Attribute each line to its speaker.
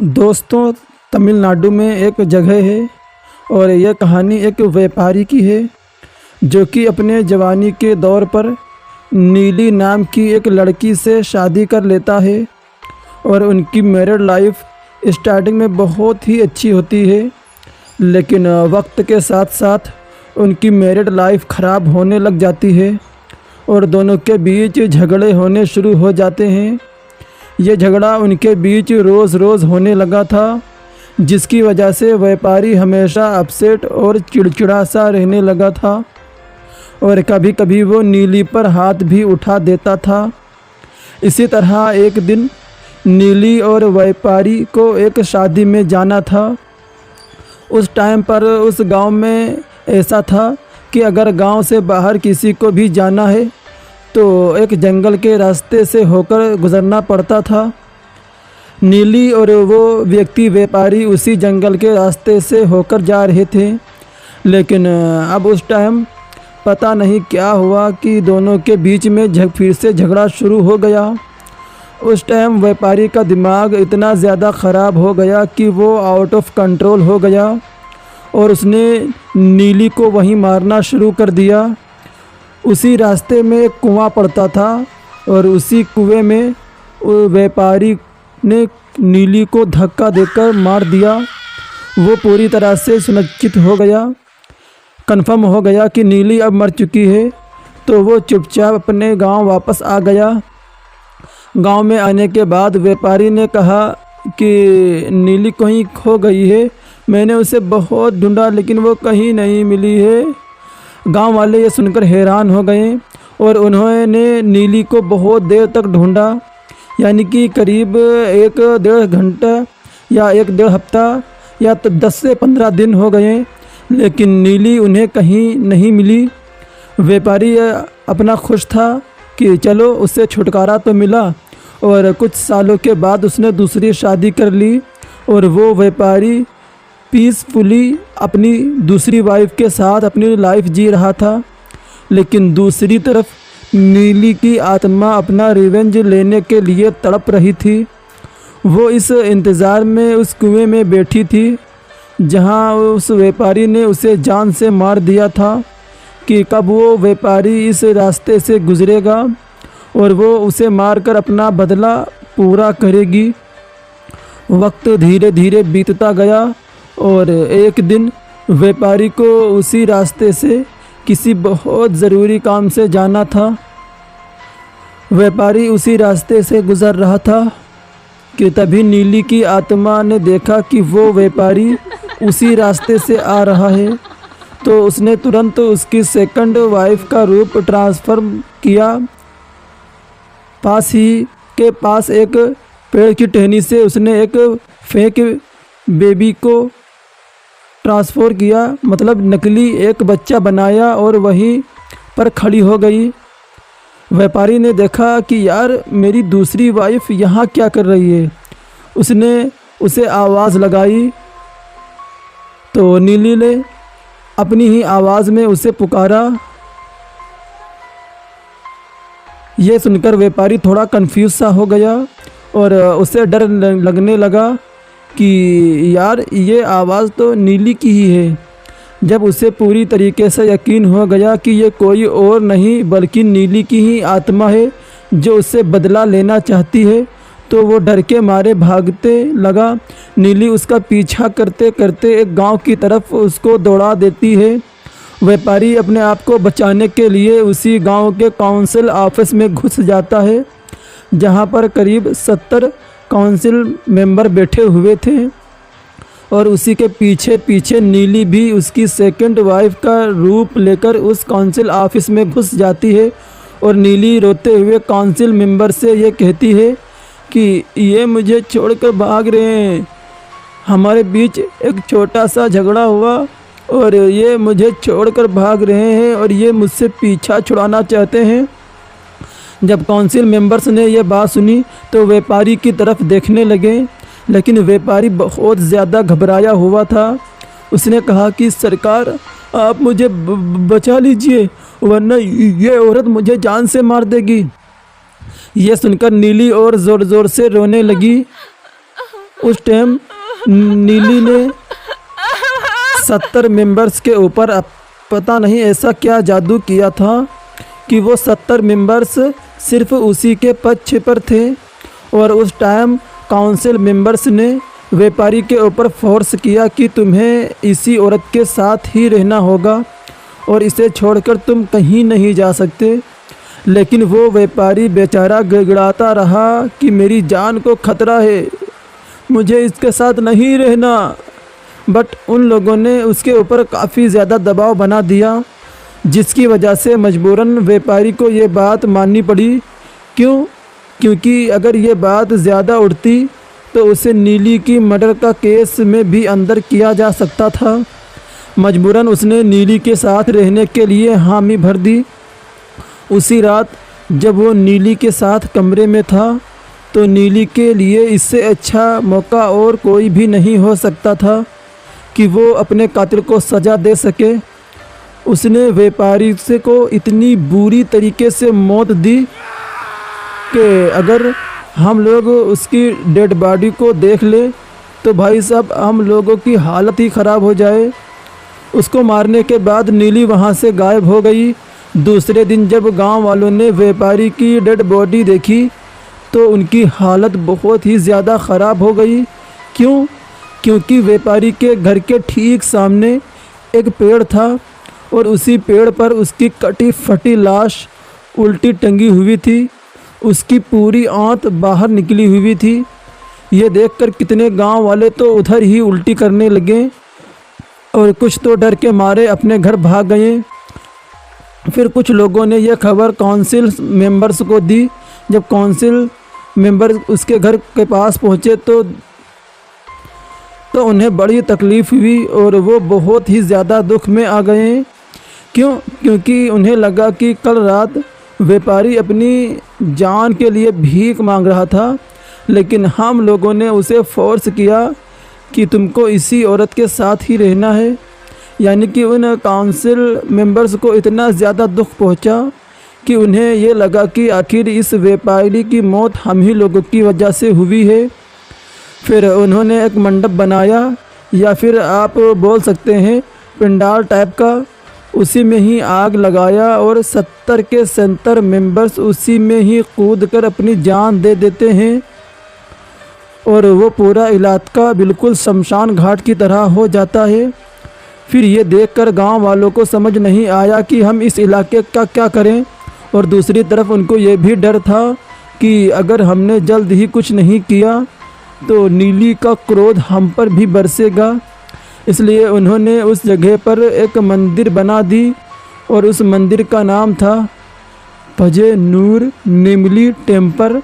Speaker 1: दोस्तों, तमिलनाडु में एक जगह है और यह कहानी एक व्यापारी की है जो कि अपने जवानी के दौर पर नीली नाम की एक लड़की से शादी कर लेता है और उनकी मैरिड लाइफ स्टार्टिंग में बहुत ही अच्छी होती है। लेकिन वक्त के साथ साथ उनकी मैरिड लाइफ ख़राब होने लग जाती है और दोनों के बीच झगड़े होने शुरू हो जाते हैं। ये झगड़ा उनके बीच रोज़ रोज़ होने लगा था, जिसकी वजह से व्यापारी हमेशा अपसेट और चिड़चिड़ा सा रहने लगा था और कभी कभी वो नीली पर हाथ भी उठा देता था। इसी तरह एक दिन नीली और व्यापारी को एक शादी में जाना था। उस टाइम पर उस गांव में ऐसा था कि अगर गांव से बाहर किसी को भी जाना है तो एक जंगल के रास्ते से होकर गुज़रना पड़ता था। नीली और वो व्यक्ति व्यापारी उसी जंगल के रास्ते से होकर जा रहे थे, लेकिन अब उस टाइम पता नहीं क्या हुआ कि दोनों के बीच में फिर से झगड़ा शुरू हो गया। उस टाइम व्यापारी का दिमाग इतना ज़्यादा ख़राब हो गया कि वो आउट ऑफ कंट्रोल हो गया और उसने नीली को वहीं मारना शुरू कर दिया। उसी रास्ते में एक कुआं पड़ता था और उसी कुएं में व्यापारी ने नीली को धक्का देकर मार दिया। वो पूरी तरह से सुनिश्चित हो गया, कन्फर्म हो गया कि नीली अब मर चुकी है, तो वो चुपचाप अपने गांव वापस आ गया। गांव में आने के बाद व्यापारी ने कहा कि नीली कहीं खो गई है, मैंने उसे बहुत ढूंढा लेकिन वो कहीं नहीं मिली है। गांव वाले ये सुनकर हैरान हो गए और उन्होंने नीली को बहुत देर तक ढूंढा, यानी कि करीब 1-1.5 घंटा या 1-1.5 हफ्ता या तो 10 से 15 दिन हो गए, लेकिन नीली उन्हें कहीं नहीं मिली। व्यापारी अपना खुश था कि चलो उससे छुटकारा तो मिला और कुछ सालों के बाद उसने दूसरी शादी कर ली और वो व्यापारी पीसफुली अपनी दूसरी वाइफ के साथ अपनी लाइफ जी रहा था। लेकिन दूसरी तरफ नीली की आत्मा अपना रिवेंज लेने के लिए तड़प रही थी। वो इस इंतज़ार में उस कुएं में बैठी थी जहां उस व्यापारी ने उसे जान से मार दिया था कि कब वो व्यापारी इस रास्ते से गुज़रेगा और वो उसे मारकर अपना बदला पूरा करेगी। वक्त धीरे धीरे बीतता गया और एक दिन व्यापारी को उसी रास्ते से किसी बहुत ज़रूरी काम से जाना था। व्यापारी उसी रास्ते से गुज़र रहा था कि तभी नीली की आत्मा ने देखा कि वो व्यापारी उसी रास्ते से आ रहा है, तो उसने तुरंत उसकी सेकंड वाइफ का रूप ट्रांसफॉर्म किया। पास एक पेड़ की टहनी से उसने एक फेक बेबी को ट्रांसफ़र किया, मतलब नकली एक बच्चा बनाया और वहीं पर खड़ी हो गई। व्यापारी ने देखा कि यार मेरी दूसरी वाइफ यहाँ क्या कर रही है। उसने उसे आवाज़ लगाई तो नीली ने अपनी ही आवाज़ में उसे पुकारा। ये सुनकर व्यापारी थोड़ा कंफ्यूज सा हो गया और उसे डर लगने लगा कि यार ये आवाज़ तो नीली की ही है। जब उसे पूरी तरीके से यकीन हो गया कि ये कोई और नहीं बल्कि नीली की ही आत्मा है जो उससे बदला लेना चाहती है, तो वो डर के मारे भागते लगा। नीली उसका पीछा करते करते एक गांव की तरफ उसको दौड़ा देती है। व्यापारी अपने आप को बचाने के लिए उसी गांव के काउंसिल ऑफिस में घुस जाता है, जहां पर करीब 70 काउंसिल मेंबर बैठे हुए थे और उसी के पीछे पीछे नीली भी उसकी सेकंड वाइफ का रूप लेकर उस काउंसिल ऑफिस में घुस जाती है और नीली रोते हुए काउंसिल मेंबर से ये कहती है कि ये मुझे छोड़कर भाग रहे हैं, हमारे बीच एक छोटा सा झगड़ा हुआ और ये मुझे छोड़कर भाग रहे हैं और ये मुझसे पीछा छुड़ाना चाहते हैं। जब काउंसिल मेंबर्स ने यह बात सुनी तो व्यापारी की तरफ देखने लगे, लेकिन व्यापारी बहुत ज़्यादा घबराया हुआ था। उसने कहा कि सरकार आप मुझे बचा लीजिए वरना ये औरत मुझे जान से मार देगी। ये सुनकर नीली और ज़ोर ज़ोर से रोने लगी उस टाइम नीली ने 70 मेंबर्स के ऊपर पता नहीं ऐसा क्या जादू किया था कि वो 70 मेंबर्स सिर्फ उसी के पक्ष पर थे। और उस टाइम काउंसिल मेंबर्स ने व्यापारी के ऊपर फोर्स किया कि तुम्हें इसी औरत के साथ ही रहना होगा और इसे छोड़कर तुम कहीं नहीं जा सकते। लेकिन वो व्यापारी बेचारा गिड़गिड़ाता रहा कि मेरी जान को खतरा है, मुझे इसके साथ नहीं रहना। बट उन लोगों ने उसके ऊपर काफ़ी ज़्यादा दबाव बना दिया, जिसकी वजह से मजबूरन व्यापारी को ये बात माननी पड़ी। क्योंकि अगर ये बात ज़्यादा उड़ती तो उसे नीली की मर्डर का केस में भी अंदर किया जा सकता था। मजबूरन उसने नीली के साथ रहने के लिए हामी भर दी। उसी रात जब वो नीली के साथ कमरे में था तो नीली के लिए इससे अच्छा मौका और कोई भी नहीं हो सकता था कि वो अपने कातिल को सज़ा दे सके। उसने व्यापारी से को इतनी बुरी तरीके से मौत दी कि अगर हम लोग उसकी डेड बॉडी को देख ले तो भाई साहब हम लोगों की हालत ही ख़राब हो जाए। उसको मारने के बाद नीली वहाँ से गायब हो गई। दूसरे दिन जब गांव वालों ने व्यापारी की डेड बॉडी देखी तो उनकी हालत बहुत ही ज़्यादा ख़राब हो गई। क्योंकि व्यापारी के घर के ठीक सामने एक पेड़ था और उसी पेड़ पर उसकी कटी फटी लाश उल्टी टंगी हुई थी। उसकी पूरी आंत बाहर निकली हुई थी। ये देखकर कितने गांव वाले तो उधर ही उल्टी करने लगे और कुछ तो डर के मारे अपने घर भाग गए। फिर कुछ लोगों ने यह खबर काउंसिल मेंबर्स को दी। जब काउंसिल मेंबर उसके घर के पास पहुंचे तो उन्हें बड़ी तकलीफ़ हुई और वो बहुत ही ज़्यादा दुख में आ गए। क्योंकि उन्हें लगा कि कल रात व्यापारी अपनी जान के लिए भीख मांग रहा था, लेकिन हम लोगों ने उसे फोर्स किया कि तुमको इसी औरत के साथ ही रहना है। यानी कि उन काउंसिल मेंबर्स को इतना ज़्यादा दुख पहुंचा कि उन्हें ये लगा कि आखिर इस व्यापारी की मौत हम ही लोगों की वजह से हुई है। फिर उन्होंने एक मंडप बनाया, या फिर आप बोल सकते हैं पंडाल टाइप का। उसी में ही आग लगाया और 70 के 70 मेंबर्स उसी में ही कूद कर अपनी जान दे देते हैं और वो पूरा इलाका बिल्कुल शमशान घाट की तरह हो जाता है। फिर ये देखकर गांव वालों को समझ नहीं आया कि हम इस इलाके का क्या करें, और दूसरी तरफ उनको ये भी डर था कि अगर हमने जल्द ही कुछ नहीं किया तो नीली का क्रोध हम पर भी बरसेगा। इसलिए उन्होंने उस जगह पर एक मंदिर बना दी और उस मंदिर का नाम था फजे नूर निमली टेम्पल।